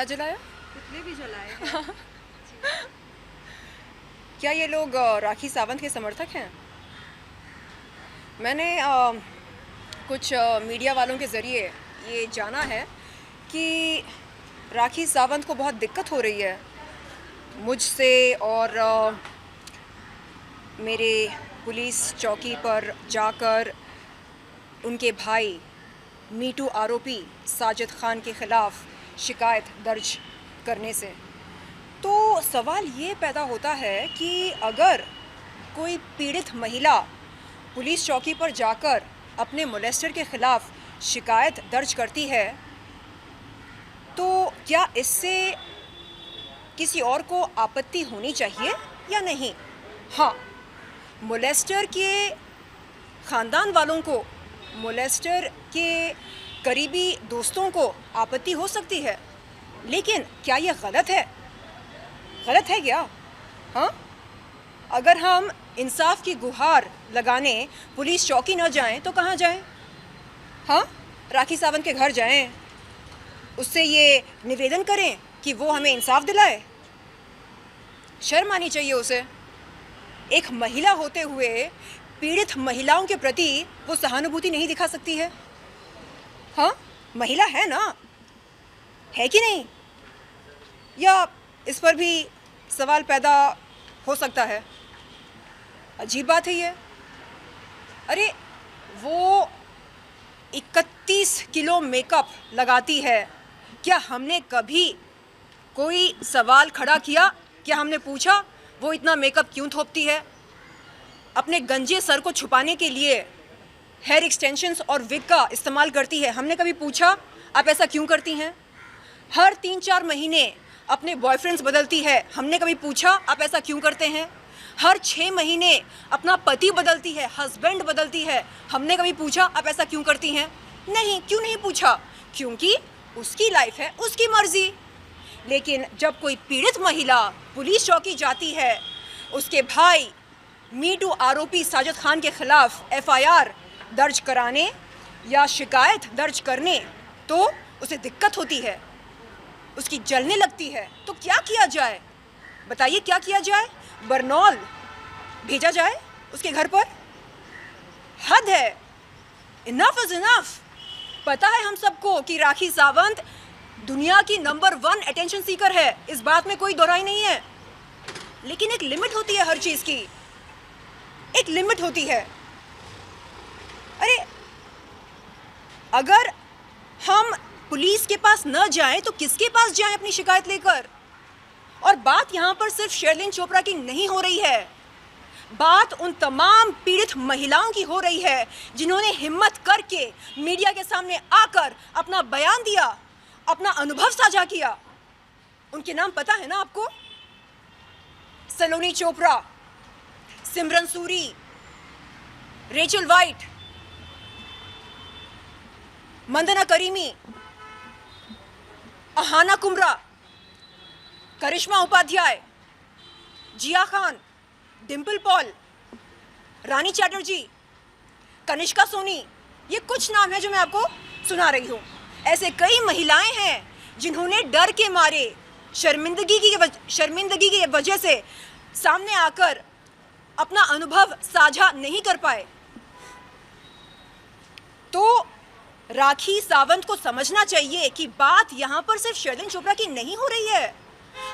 क्या जलाया? पुतले भी जलाए हैं। क्या ये लोग राखी सावंत के समर्थक हैं? मैंने कुछ मीडिया वालों के ज़रिए ये जाना है कि राखी सावंत को बहुत दिक्कत हो रही है मुझसे और मेरे पुलिस चौकी पर जाकर उनके भाई मीटू आरोपी साजिद खान के ख़िलाफ़ शिकायत दर्ज करने से। तो सवाल ये पैदा होता है कि अगर कोई पीड़ित महिला पुलिस चौकी पर जाकर अपने मोलेस्टर के ख़िलाफ़ शिकायत दर्ज करती है तो क्या इससे किसी और को आपत्ति होनी चाहिए या नहीं? हाँ, मोलेस्टर के ख़ानदान वालों को, मोलेस्टर के करीबी दोस्तों को आपत्ति हो सकती है, लेकिन क्या ये गलत है? गलत है क्या? हाँ, अगर हम इंसाफ की गुहार लगाने पुलिस चौकी न जाएं तो कहाँ जाएं? हाँ, राखी सावंत के घर जाएं, उससे ये निवेदन करें कि वो हमें इंसाफ दिलाए। शर्म आनी चाहिए उसे। एक महिला होते हुए पीड़ित महिलाओं के प्रति वो सहानुभूति नहीं दिखा सकती है? हाँ, महिला है ना, है कि नहीं? या इस पर भी सवाल पैदा हो सकता है? अजीब बात है ये। अरे वो 31 किलो मेकअप लगाती है, क्या हमने कभी कोई सवाल खड़ा किया? क्या हमने पूछा वो इतना मेकअप क्यों थोपती है? अपने गंजे सर को छुपाने के लिए हेयर एक्सटेंशंस और विग का इस्तेमाल करती है, हमने कभी पूछा आप ऐसा क्यों करती हैं? हर 3-4 महीने अपने बॉयफ्रेंड्स बदलती है, हमने कभी पूछा आप ऐसा क्यों करते हैं? हर 6 महीने अपना पति बदलती है, हस्बैंड बदलती है, हमने कभी पूछा आप ऐसा क्यों करती हैं? नहीं, क्यों नहीं पूछा? क्योंकि उसकी लाइफ है, उसकी मर्जी। लेकिन जब कोई पीड़ित महिला पुलिस चौकी जाती है उसके भाई मीटू आरोपी साजिद खान के खिलाफ एफआईआर दर्ज कराने या शिकायत दर्ज करने, तो उसे दिक्कत होती है, उसकी जलने लगती है। तो क्या किया जाए? बताइए, क्या किया जाए? बरनौल भेजा जाए उसके घर पर? हद है। Enough is enough. पता है हम सबको कि राखी सावंत दुनिया की नंबर 1 अटेंशन सीकर है, इस बात में कोई दोहराई नहीं है, लेकिन एक लिमिट होती है हर चीज की, एक लिमिट होती है। अरे अगर हम पुलिस के पास न जाएं तो किसके पास जाएं अपनी शिकायत लेकर? और बात यहाँ पर सिर्फ शर्लिन चोपड़ा की नहीं हो रही है, बात उन तमाम पीड़ित महिलाओं की हो रही है जिन्होंने हिम्मत करके मीडिया के सामने आकर अपना बयान दिया, अपना अनुभव साझा किया। उनके नाम पता है ना आपको? Saloni Chopra, Simran Suri, Rachel White, Mandana Karimi, Ahana Kumra, Karishma Upadhyay, Jiya Khan, Dimple Paul, Rani Chatterjee, Kanishka Soni, ये कुछ नाम है जो मैं आपको सुना रही हूँ। ऐसे कई महिलाएं हैं जिन्होंने डर के मारे, शर्मिंदगी की वजह से सामने आकर अपना अनुभव साझा नहीं कर पाए। तो राखी सावंत को समझना चाहिए कि बात यहाँ पर सिर्फ शर्लिन चोपड़ा की नहीं हो रही है।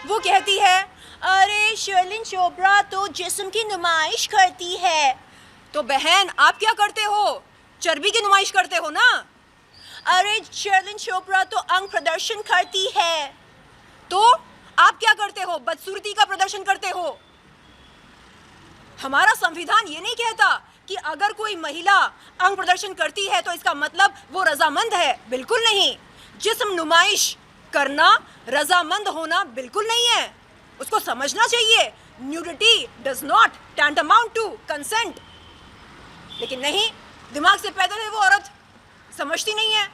वो कहती है अरे शर्लिन चोपड़ा तो जिस्म की नुमाइश करती है। तो बहन, आप क्या करते हो? चर्बी की नुमाइश करते हो ना। अरे शर्लिन चोपड़ा तो अंग प्रदर्शन करती है, तो आप क्या करते हो? बदसूरती का प्रदर्शन करते हो। हमारा संविधान ये नहीं कहता कि अगर कोई महिला अंग प्रदर्शन करती है तो इसका मतलब वो रजामंद है, बिल्कुल नहीं। जिस्म नुमाइश करना रजामंद होना बिल्कुल नहीं है, उसको समझना चाहिए। Nudity does not tantamount to consent. लेकिन नहीं, दिमाग से पैदल है वो औरत, समझती नहीं है।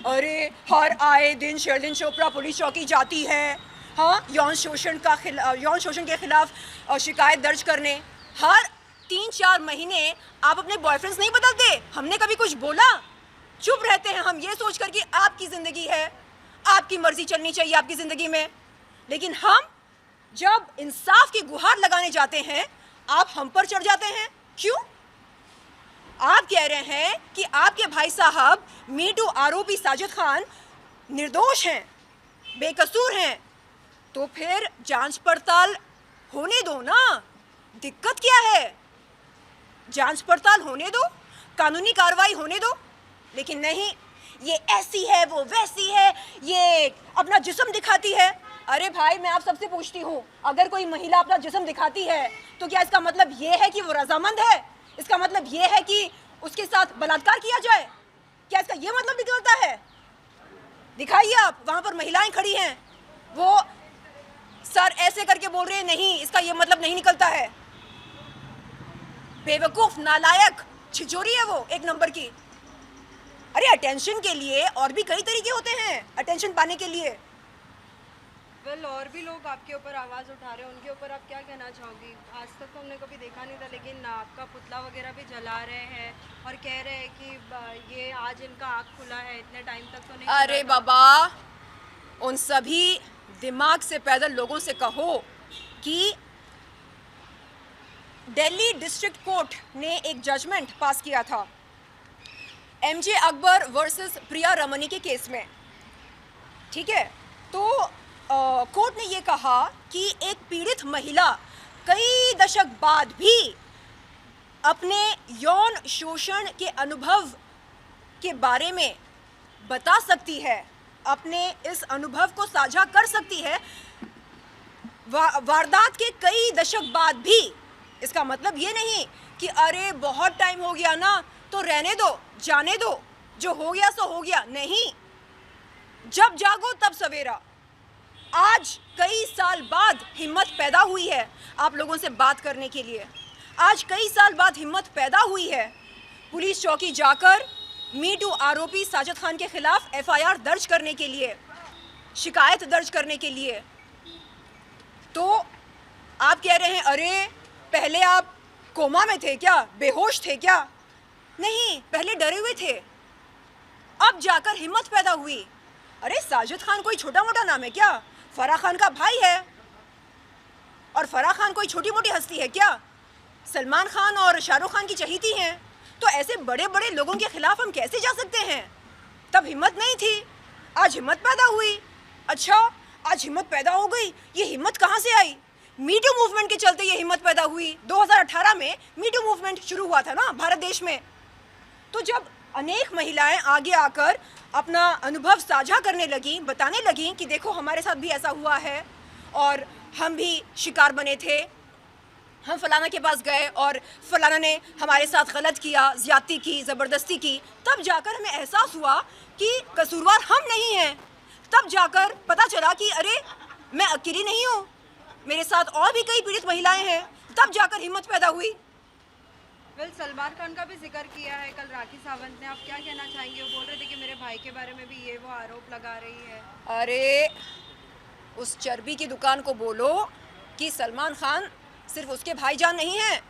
अरे हर आए दिन शर्लिन चोपड़ा पुलिस चौकी जाती है, हाँ, यौन शोषण के खिलाफ शिकायत दर्ज करने। हर 3-4 महीने आप अपने बॉयफ्रेंड्स नहीं बदलते? हमने कभी कुछ बोला? चुप रहते हैं हम ये सोचकर कि आपकी ज़िंदगी है, आपकी मर्जी चलनी चाहिए आपकी ज़िंदगी में, लेकिन हम जब इंसाफ की गुहार लगाने जाते हैं आप हम पर चढ़ जाते हैं। क्यों? आप कह रहे हैं कि आपके भाई साहब मीटू आरोपी साजिद खान निर्दोष हैं, बेकसूर हैं, तो फिर जांच पड़ताल होने दो ना, दिक्कत क्या है? जांच पड़ताल होने दो, कानूनी कार्रवाई होने दो। लेकिन नहीं, ये ऐसी है वो वैसी है, ये अपना जिस्म दिखाती है। अरे भाई, मैं आप सबसे पूछती हूँ, अगर कोई महिला अपना जिस्म दिखाती है तो क्या इसका मतलब ये है कि वो रजामंद है? इसका मतलब ये है कि उसके साथ बलात्कार किया जाए? क्या इसका ये मतलब निकलता है? दिखाइए आप, वहां पर महिलाएं खड़ी हैं, वो सर ऐसे करके बोल रहे हैं, नहीं इसका ये मतलब नहीं निकलता है। बेवकूफ, नालायक, छिचोरी है वो एक नंबर की। अरे अटेंशन के लिए और भी कई तरीके होते हैं, अटेंशन पाने के लिए। और भी लोग आपके ऊपर आवाज़ उठा रहे हैं, उनके ऊपर आप क्या कहना चाहोगी? आज तक तो हमने कभी देखा नहीं था, लेकिन आपका पुतला वगैरह भी जला रहे हैं और कह रहे हैं कि ये आज इनका आँख खुला है, इतने टाइम तक तो नहीं। अरे बाबा, उन सभी दिमाग से पैदल लोगों से कहो कि दिल्ली डिस्ट्रिक्ट कोर्ट ने एक जजमेंट पास किया था एमजे अकबर वर्सेस प्रिया रमनी के केस में, ठीक है? तो कोर्ट ने ये कहा कि एक पीड़ित महिला कई दशक बाद भी अपने यौन शोषण के अनुभव के बारे में बता सकती है, अपने इस अनुभव को साझा कर सकती है वारदात के कई दशक बाद भी। इसका मतलब ये नहीं कि अरे बहुत टाइम हो गया ना तो रहने दो, जाने दो, जो हो गया सो हो गया। नहीं, जब जागो तब सवेरा। आज कई साल बाद हिम्मत पैदा हुई है आप लोगों से बात करने के लिए। आज कई साल बाद हिम्मत पैदा हुई है पुलिस चौकी जाकर मीटू आरोपी साजिद खान के खिलाफ एफआईआर दर्ज करने के लिए, शिकायत दर्ज करने के लिए। तो आप कह रहे हैं अरे पहले आप कोमा में थे क्या, बेहोश थे क्या? नहीं, पहले डरे हुए थे, अब जाकर हिम्मत पैदा हुई। अरे साजिद खान कोई छोटा मोटा नाम है क्या? फराह खान का भाई है, और फराह खान कोई छोटी मोटी हस्ती है क्या? सलमान खान और शाहरुख खान की चहेती हैं। तो ऐसे बड़े बड़े लोगों के खिलाफ हम कैसे जा सकते हैं? तब हिम्मत नहीं थी, आज हिम्मत पैदा हुई। अच्छा, आज हिम्मत पैदा हो गई, ये हिम्मत कहाँ से आई? मीटू मूवमेंट के चलते ये हिम्मत पैदा हुई। 2018 में मीटू मूवमेंट शुरू हुआ था ना भारत देश में। तो जब अनेक महिलाएं आगे आकर अपना अनुभव साझा करने लगीं, बताने लगीं कि देखो हमारे साथ भी ऐसा हुआ है और हम भी शिकार बने थे, हम फलाना के पास गए और फलाना ने हमारे साथ गलत किया, ज़्यादती की, ज़बरदस्ती की, तब जाकर हमें एहसास हुआ कि कसूरवार हम नहीं हैं। तब जाकर पता चला कि अरे मैं अकेली नहीं हूँ, मेरे साथ और भी कई पीड़ित महिलाएं हैं। तब जाकर हिम्मत पैदा हुई। सलमान खान का भी जिक्र किया है कल राखी सावंत ने, आप क्या कहना चाहेंगे? वो बोल रहे थे कि मेरे भाई के बारे में भी ये वो आरोप लगा रही है। अरे उस चर्बी की दुकान को बोलो कि सलमान खान सिर्फ उसके भाईजान नहीं हैं,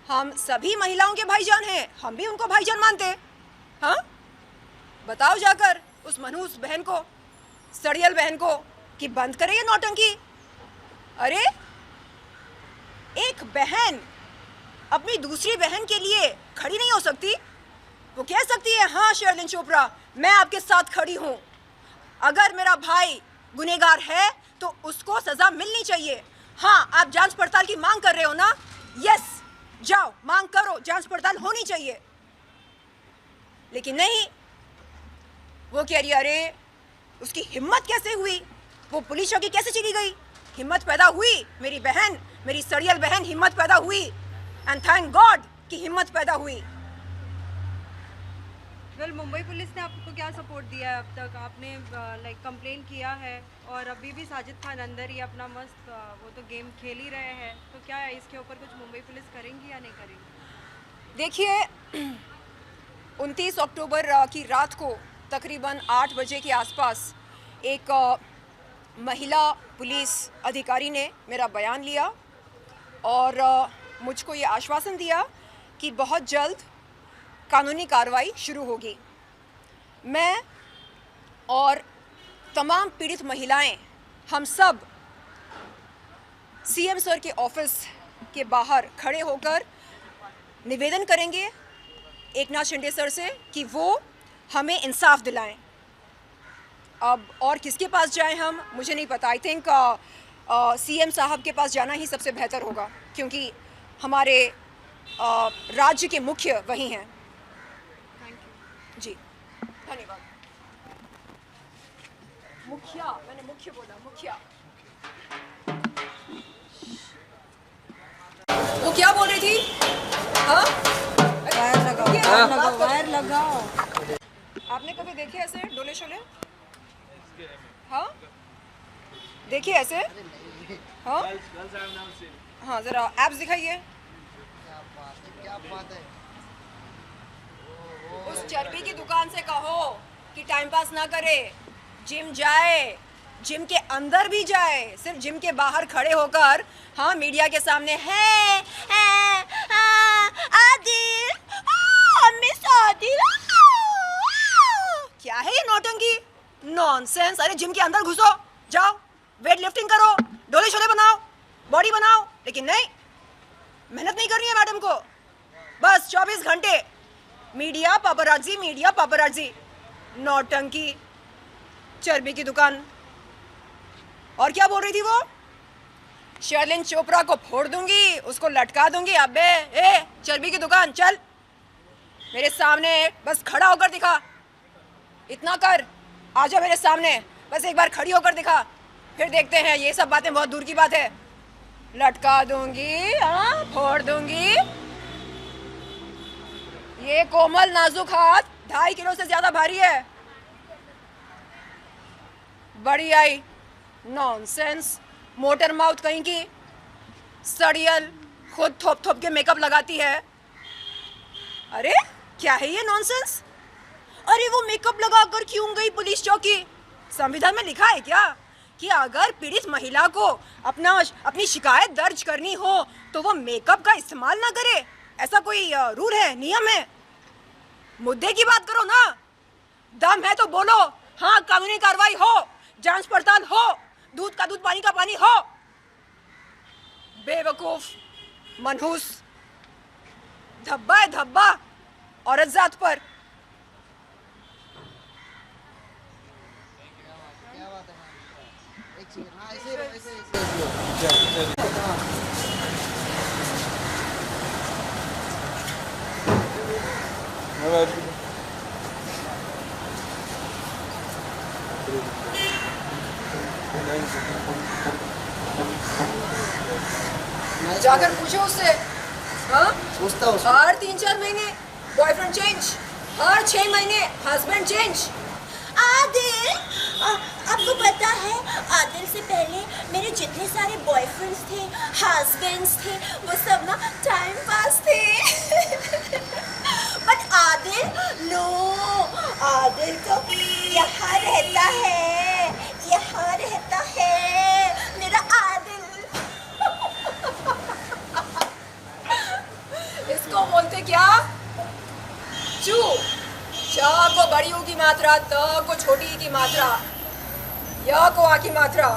हम सभी महिलाओं के भाईजान हैं, हम भी उनको भाईजान मानते। हाँ, बताओ जाकर उस मनहूस बहन को, सड़ियल बहन को कि बंद करे ये नौटंकी। अरे एक बहन अपनी दूसरी बहन के लिए खड़ी नहीं हो सकती? वो कह सकती है हाँ शर्लिन चोपड़ा, मैं आपके साथ खड़ी हूँ, अगर मेरा भाई गुनहगार है तो उसको सज़ा मिलनी चाहिए। हाँ, आप जांच पड़ताल की मांग कर रहे हो ना? यस, जाओ मांग करो, जांच पड़ताल होनी चाहिए। लेकिन नहीं, वो कह रही अरे उसकी हिम्मत कैसे हुई, वो पुलिस चौकी कैसे चली गई? हिम्मत पैदा हुई मेरी बहन, मेरी सड़ियल बहन, हिम्मत पैदा हुई, एंड थैंक गॉड कि हिम्मत पैदा हुई। मुंबई पुलिस ने आपको क्या सपोर्ट दिया है अब तक? आपने कंप्लेन किया है और अभी भी साजिद खान अंदर ही अपना मस्त वो तो गेम खेल ही रहे हैं, तो क्या है इसके ऊपर कुछ मुंबई पुलिस करेंगी या नहीं करेंगी? देखिए, 29 अक्टूबर की रात को तकरीबन 8 बजे के आसपास एक महिला पुलिस अधिकारी ने मेरा बयान लिया और मुझको ये आश्वासन दिया कि बहुत जल्द कानूनी कार्रवाई शुरू होगी। मैं और तमाम पीड़ित महिलाएं, हम सब सीएम सर के ऑफिस के बाहर खड़े होकर निवेदन करेंगे एक नाथ शिंदे सर से कि वो हमें इंसाफ दिलाएं। अब और किसके पास जाएं हम, मुझे नहीं पता। आई थिंक सीएम साहब के पास जाना ही सबसे बेहतर होगा, क्योंकि हमारे राज्य के मुख्य वही हैं। जी, धन्यवाद। मुखिया, मैंने मुख्य बोला, मुखिया। वो क्या बोल रही थी? हाँ, वायर लगाओ, वायर लगाओ। आपने कभी देखे ऐसे डोले शोले? हाँ, देखिए ऐसे। हाँ हाँ, जरा एप्स दिखाइए। क्या बात है। उस चर्बी की दुकान से कहो कि टाइम पास ना करे, जिम जाए, जिम के अंदर भी जाए, सिर्फ जिम के बाहर खड़े होकर हाँ मीडिया के सामने है आदिल, मिस आदिल, क्या है ये नौटंकी, नॉनसेंस। अरे जिम के अंदर घुसो, जाओ वेट लिफ्टिंग करो, डोले शोले बनाओ, बॉडी बनाओ, लेकिन नहीं, मेहनत नहीं करनी है मैडम को। बस 24 घंटे मीडिया पापराजी, नौटंकी, चर्बी की दुकान। और क्या बोल रही थी वो? शर्लिन चोपड़ा को फोड़ दूंगी, उसको लटका दूंगी। अबे ए चर्बी की दुकान, चल मेरे सामने बस खड़ा होकर दिखा, इतना कर, आजा मेरे सामने, बस एक बार खड़ी होकर दिखा, फिर देखते हैं। ये सब बातें बहुत दूर की बात है। लटका दूंगी, हाँ फोड़ दूंगी। ये कोमल नाजुक हाथ 2.5 किलो से ज्यादा भारी है। बड़ी आई, नॉनसेंस, मोटर माउथ कहीं की, सड़ियल, खुद थोप थोप के मेकअप लगाती है। अरे क्या है ये नॉनसेंस? अरे वो मेकअप लगाकर क्यों गई पुलिस चौकी? संविधान में लिखा है क्या कि अगर पीड़ित महिला को अपनी शिकायत दर्ज करनी हो तो वो मेकअप का इस्तेमाल ना करे? ऐसा कोई रूल है, नियम है? मुद्दे की बात करो ना, दम है तो बोलो। हाँ, कानूनी कार्रवाई हो, जांच पड़ताल हो, दूध का दूध पानी का पानी हो। बेवकूफ, मनहूस, धब्बा है धब्बा औरत जात पर। क्या बात है। एक सेकंड, हाँ ऐसे जाकर पूछो उससे। हाँ, पूछता हूँ। हर 3-4 महीने बॉयफ्रेंड चेंज, हर 6 महीने हस्बैंड चेंज। आदिल, आपको पता है आदिल से पहले मेरे जितने सारे बॉयफ्रेंड्स थे, हस्बैंड्स थे, वो सब ना टाइम पास थे। बट आदिल नो, आदिल तो यहाँ रहता है, यहाँ रहता है मेरा आदिल। इसको बोलते क्या? चू। च को बड़ी ऊ की मात्रा, त को छोटी ई की मात्रा, य को आ की मात्रा,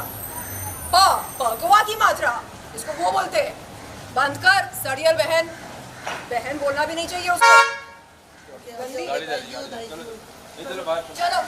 प को आ की मात्रा, इसको वो बोलते। बंद कर सड़ियल बहन, बहन बोलना भी नहीं चाहिए उसको। चलो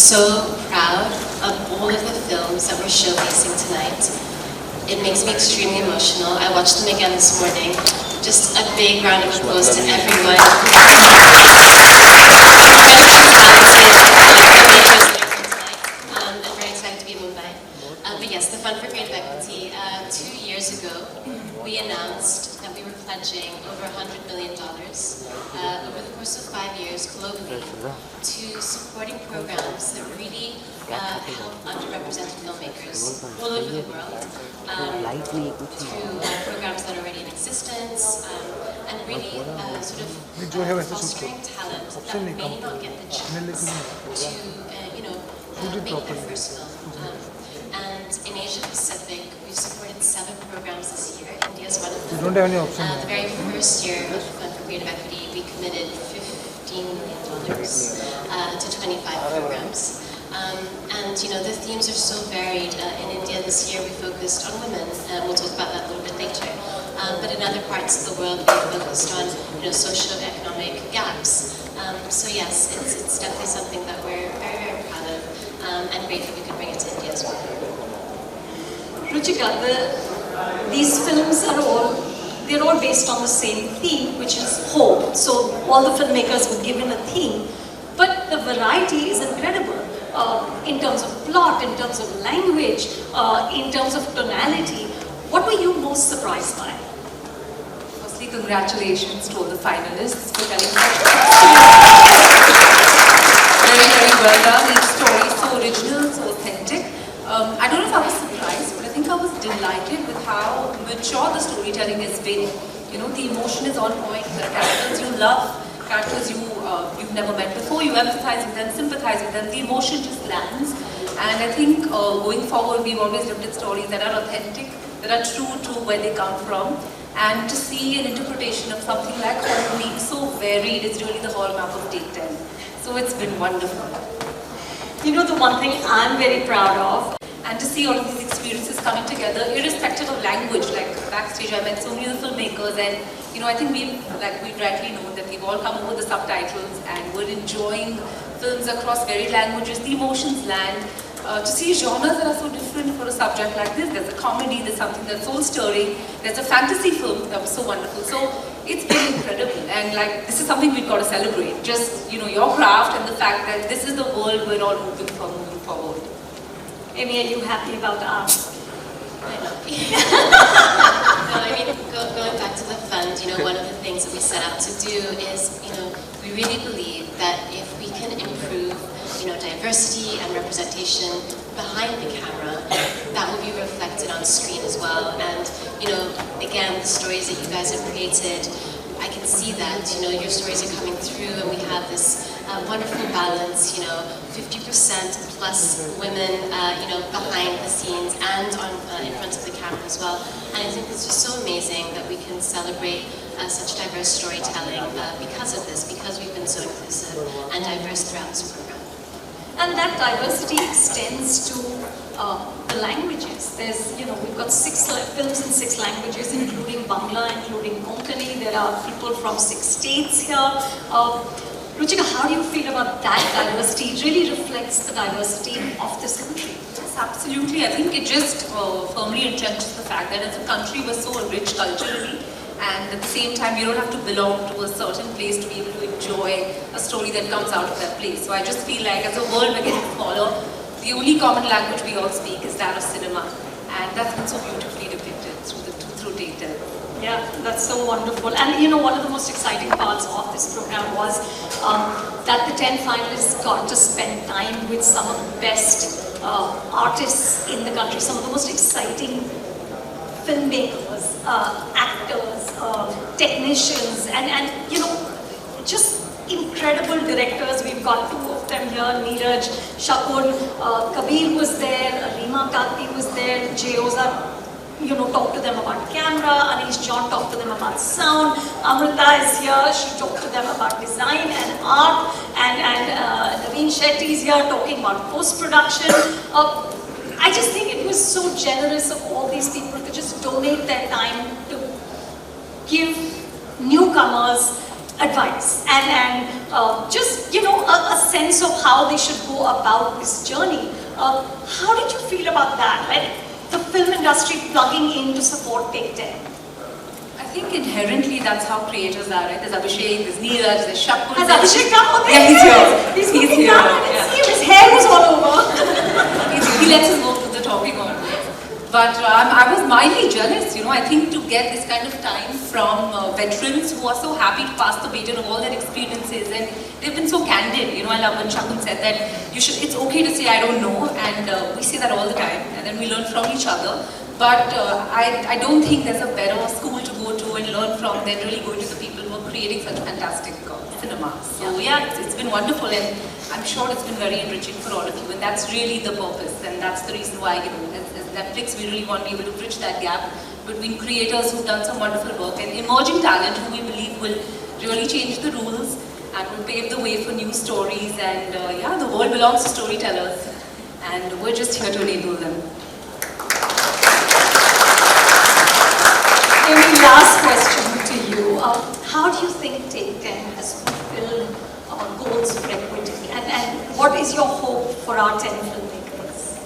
so proud of all of the films that we're showcasing tonight. It makes me extremely emotional. I watched them again this morning. Just a big round of applause to everyone. I'm very excited to be in Mumbai. But yes, the Fund for Creative Equity. 2 years ago, we announced that we were pledging over $100 million over the course of 5 years globally to supporting programs that really help underrepresented filmmakers all over the world through programs that are already in existence and really sort of fostering talent that may not get the chance to make their first film. And in Asia Pacific, we've supported 7 programs this year. India is one of them. The very first year of the Fund for Creative Equity, we committed $15 million to 25 programs. And the themes are so varied. In India this year, we focused on women, and we'll talk about that a little bit later. But in other parts of the world, we focused on socio-economic gaps. So yes, it's definitely something that we're very, very proud of, and grateful we could bring it to India as well. Ruchika, these films are they're all based on the same theme, which is hope. So all the filmmakers were given a theme, but the variety is incredible in terms of plot, in terms of language, in terms of tonality. What were you most surprised by? Firstly, congratulations to all the finalists for telling very, very well done. Each story is so original, so authentic. I don't know if I was surprised, but I think I was delighted with how mature the storytelling has been. The emotion is on point. There are characters you love, characters you've never met before. You empathize with them, sympathize with them. The emotion just lands. And I think going forward, we've always looked at stories that are authentic, that are true to where they come from. And to see an interpretation of something like horror being so varied is really the hallmark of Take 10. So it's been wonderful. The one thing I'm very proud of, and to see all of these experiences coming together, irrespective of language. Like backstage, I met so many of the filmmakers, and I think we've rightly known that we've all come over the subtitles and we're enjoying films across varied languages. The emotions land. To see genres that are so different for a subject like this. There's a comedy, there's something that's soul stirring, there's a fantasy film that was so wonderful. So it's been incredible, and this is something we've got to celebrate. Just your craft and the fact that this is the world we're all moving forward. Amy, are you happy about ours? Going back to the fund, one of the things that we set out to do is, we really believe that if we can improve, diversity and representation behind the camera, that will be reflected on screen as well. And, again, the stories that you guys have created, I can see that, your stories are coming through, and we have this wonderful balance, 50% plus women, behind the scenes and in front of the camera as well. And I think it's just so amazing that we can celebrate such diverse storytelling because of this, because we've been so inclusive and diverse throughout this program. And that diversity extends to the languages. There's, we've got 6 films in 6 languages, including Bangla, including Konkani. There are people from 6 states here. Ruchika, how do you feel about that diversity? It really reflects the diversity of this country. Yes, absolutely. I think it just firmly entrenches the fact that as a country we're so rich culturally, and at the same time you don't have to belong to a certain place to be able to enjoy a story that comes out of that place. So I just feel like as a world we're getting smaller, the only common language we all speak is that of cinema, and that's been so beautifully depicted through Take 10. Yeah, that's so wonderful. And one of the most exciting parts of this program was that the 10 finalists got to spend time with some of the best artists in the country, some of the most exciting filmmakers, actors, technicians, and just incredible directors. We've got 2 of them here, Neeraj, Shakun, Kabir was there, Reema Kanti was there, Jayoza, talked to them about camera, Anish John talked to them about sound, Amrita is here, she talked to them about design and art, and Naveen Shetty is here talking about post-production. I just think it was so generous of all these people to just donate their time to give newcomers advice and just, a sense of how they should go about this journey. How did you feel about that? Like the film industry plugging in to support Take 10? I think inherently that's how creators are, right? There's Abhishek, there's Neeraj, there's Shakul. Has Abhishek come? Oh, yeah, he's here. He's He's looking here. down. I Yeah. can see him. His hair was all over. He lets us go through the talking on. But I was mildly jealous, I think to get this kind of time from veterans who are so happy to pass the baton of all their experiences, and they've been so candid. I love when Shakun said that it's okay to say I don't know, and we say that all the time, and then we learn from each other. But I don't think there's a better school to go to and learn from than really going to the people who are creating such fantastic cinema. So yeah, it's been wonderful, and I'm sure it's been very enriching for all of you, and that's really the purpose, and that's the reason why, as Netflix, we really want to be able to bridge that gap between creators who've done some wonderful work and emerging talent who we believe will really change the rules and will pave the way for new stories. And yeah, the world belongs to storytellers, and we're just here to enable them. Amy, last question to you. How do you think Take 10 has fulfilled goals for equity? And what is your hope for our 10 filmmakers?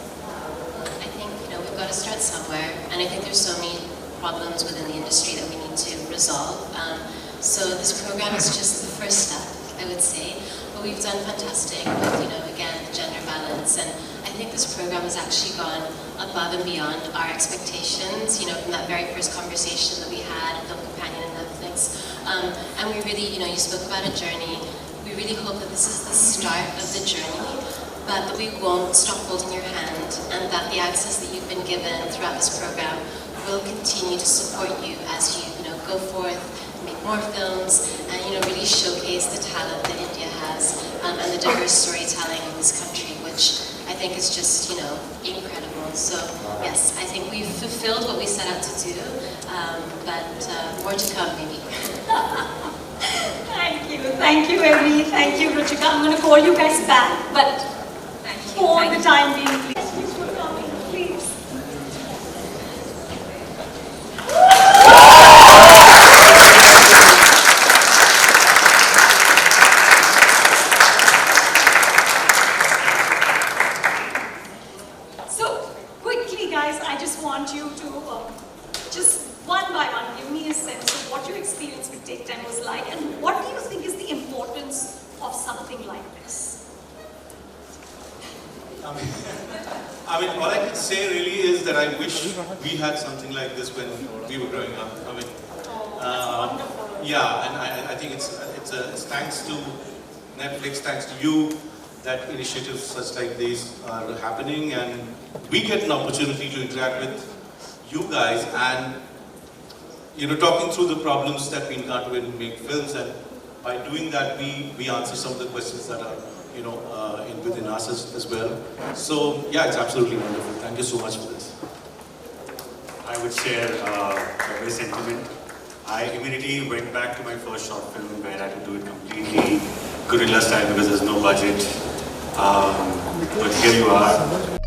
I think, we've got to start somewhere, and I think there's so many problems within the industry that we need to resolve. So this program is just the first step, I would say. But we've done fantastic with, again, gender balance, and I think this program has actually gone above and beyond our expectations, from that very first conversation that we had, Film Companion and Netflix. And we really, you spoke about a journey. We really hope that this is the start of the journey, but that we won't stop holding your hand, and that the access that you've been given throughout this program will continue to support you as you, go forth, make more films, and, really showcase the talent that India has, and the diverse storytelling of this country, which I think is just, incredible. So yes, I think we've fulfilled what we set out to do, but more to come maybe. Thank you, Amy. Thank you, Ruchika. I'm going to call you guys back, but for the time being, please for coming, please. So quickly, guys, I just want you to just one by one give me a sense of what your experience with Take 10 was like, and what do you think is the importance of something like this? I mean, all I can say really is that I wish we had something like this when we were growing up. I mean, yeah, and I think it's thanks to Netflix, thanks to you, that initiatives such like these are happening, and we get an opportunity to interact with you guys and talking through the problems that we encounter when we make films, and by doing that we answer some of the questions that are within us as well. So yeah, it's absolutely wonderful. Thank you so much for this. I would share a very sentiment. I immediately went back to my first short film where I had to do it completely guerrilla style because there's no budget. But here you are.